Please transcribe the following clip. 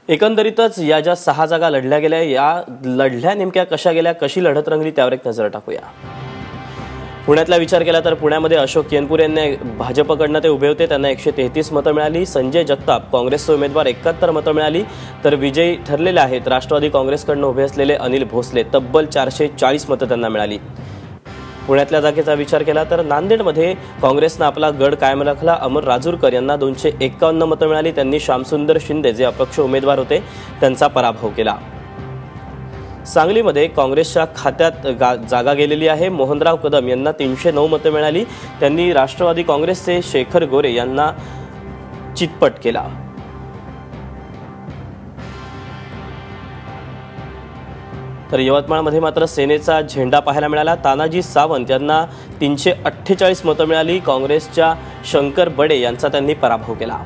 एकंदरीतच या ज्या 6 जागा लढल्या गेल्या या लढल्या नेमक्या कशा गेल्या, कशी लढत रंगली त्यावर एक नजर टाकूया। पुण्यातला विचार केला तर पुण्यामध्ये अशोक केनपुरे यांनी भाजपकडनं ते उभे होते, त्यांना 133 मतं मिळाली। संजय जगताप काँग्रेसचे उमेदवार 71 मतं मिळाली, तर विजयी ठरलेले आहेत राष्ट्रवादी काँग्रेसकडनं उभे असलेले अनिल भोसले, तब्बल 440 मतं त्यांना मिळाली। पुण्यातल्या जागेचा विचार केला तर नांदेडमध्ये काँग्रेसनं आपला गड कायम राखला। अमर राजूरकर यांना 251 मतं मिळाली, त्यांनी श्यामसुंदर शिंदे जे अपक्ष उमेदवार होते त्यांचा पराभव केला। सांगलीमध्ये काँग्रेसच्या खात्यात जागा गेलेली आहे। मोहनराव कदम यांना 309 मतं मिळाली, त्यांनी राष्ट्रवादी काँग्रेसचे शेखर गोरे यांना चितपट केला। तर यवतमाळमध्ये मात्र सेनेचा झेंडा पाहायला मिळाला। तानाजी सावंत यांना 348 मतं मिळाली, काँग्रेसच्या शंकर बडे यांचा त्यांनी पराभव केला।